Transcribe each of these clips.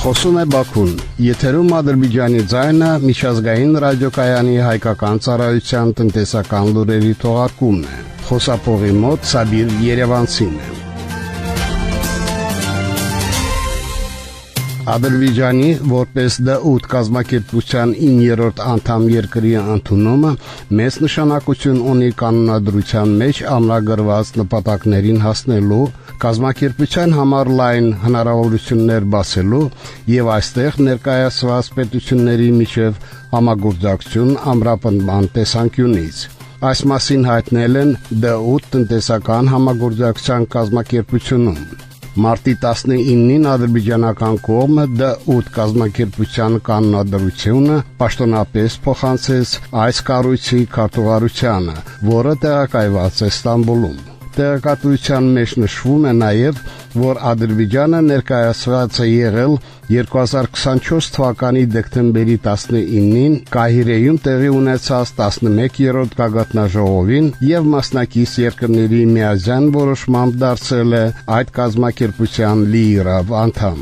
Խոսում է Բաքուն, եթերում Ադրբեջանի ձայնը միջազգային ռադիոկայանի հայկական ծառայության տնտեսական լուրերի թողարկումն է։ Խոսափողի մոտ Սաբիր Երևանցին է։ Ադրբեջանի որպես D8 կազմակերպության 9-րդ անդամ երկրի ընդունումը մեծ նշանակություն ունի կանոնադրության մեջ ամրագրված նպատակներին հասնելու, կազմակերպության համար լայն հնարավորություններ բացելու եւ այստեղ ներկայացված պետությունների միջև համագործակցություն ամրապնդման տեսանկյունից։ Այս մասին հայտնել են D8 տնտեսական համագործակցության կազմակերպությունում։ Մարտի 19-ին ադրբեջանական կողմը D8 կազմակերպության կանոնադրությունը պաշտոնապես փոխանցեց այս կառույցի քարտուղարությանը, որը տեղակայված է Ստամբուլում։ Տեղեկատվության մեջ նշվում է նաև, որ Ադրբեջանը ներկայացված է եղել 2024 թվականի դեկտեմբերի 19-ին Կահիրեում տեղի ունեցած 11-րդ գագաթնաժողովին եւ մասնակից երկրների միաձայն որոշմամբ դարձել է այդ կազմակերպության լիիրավ անդամ։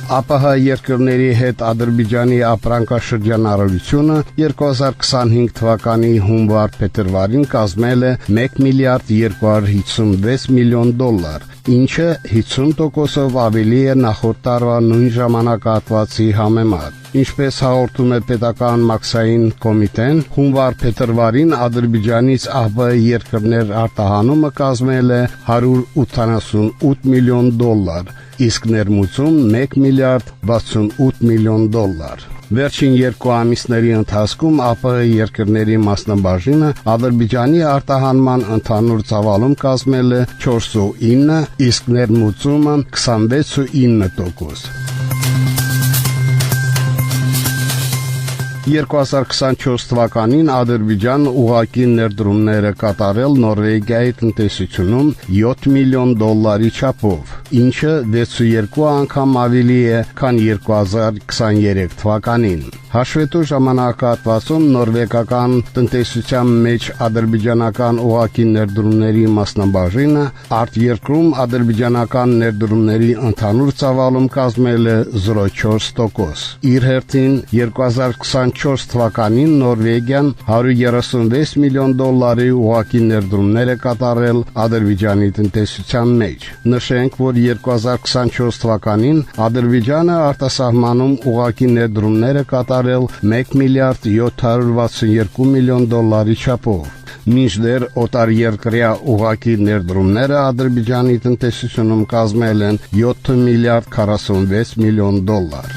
ԱՊՀ երկրների հետ Ադրբեջանի ապրանքաշրջանառությունը 2025 թվականի հունվար-փետրվարին կազմել է 1 միլիարդ 256 միլիոն դոլար, ինչը 50%-ով ավելի է նախորդ տարվա նույն ժամանակահատվածի համեմատ։ Ինչպես հաղորդում է պետական մաքսային կոմիտեն, հունվար-փետրվարին Ադրբեջանից ԱՊՀ երկրներ արտահանումը կազմել է 188 միլիոն դոլար, իսկ ներմուծում 1 միլիարդ 68 միլիոն դոլար։ Վերջին երկու ամիսների ընթացքում ԱՊՀ երկրների մասնաբաժինը Ադրբեջանի արտահանման ընդհանուր ծավալում կազմել է 409, իսկ ներմուծումը 26.9%։ 2024 թվականին Ադրբեջանը ուղղակի ներդրումներ է կատարել Նորվեգիայի տնտեսությունում 7 միլիոն դոլարի չափով, ինչը 62 անգամ ավելի է, քան 2023 թվականին։ Հաշվետու ժամանակահատվածում նորվեգական տնտեսության մեջ ադրբեջանական ուղղակի ներդրումների մասնաբաժինը արտերկրում ադրբեջանական ներդրումների ընդհանուր ծավալում կազմել է 0.4%։ Իր հերթին 2024 թվականին Նորվեգիան 136 միլիոն դոլարի ուղղակի ներդրումներ է կատարել Ադրբեջանի տնտեսության մեջ։ Նշենք, որ 2024 թվականին Ադրբեջանը արտասահմանում ուղղակի ներդրումներ է կատարել 1 միլիարդ 762 միլիոն դոլարի չափով, մինչդեռ օտարերկրյա ուղղակի ներդրումները Ադրբեջանի տնտեսությունում կազմել են 7 միլիարդ 46 միլիոն դոլար։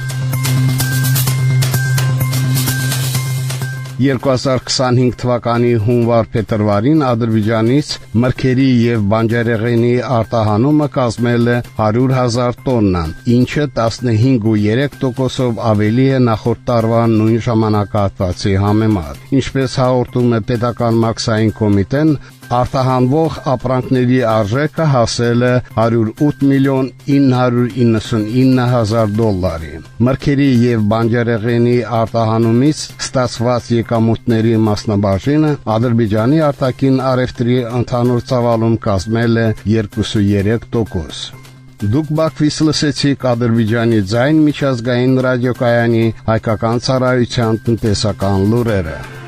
2025 թվականի հունվար-փետրվարին Ադրբեջանից մրգերի եւ բանջարեղենի արտահանումը կազմել է 100,000 տոննա, ինչը 15.3%-ով ավելի է նախորդ տարվա նույն ժամանակահատվածի համեմատ։ Ինչպես հաղորդում է պետական մաքսային կոմիտեն, արտահանվող ապրանքների արժեքը հասել է 108 միլիոն 999 հազար դոլարի։ Մրգերի եւ բանջարեղենի արտահանումից ստացված եկամուտների մասնաբաժինը Ադրբեջանի արտաքին առևտրի ընդհանուր ծավալում կազմել է 2.3%։ Դուք Բաքվից լսեցիք Ադրբեջանի ձայն միջազգային ռադիոկայանի հայկական ծառայության տնտեսական լուրերը։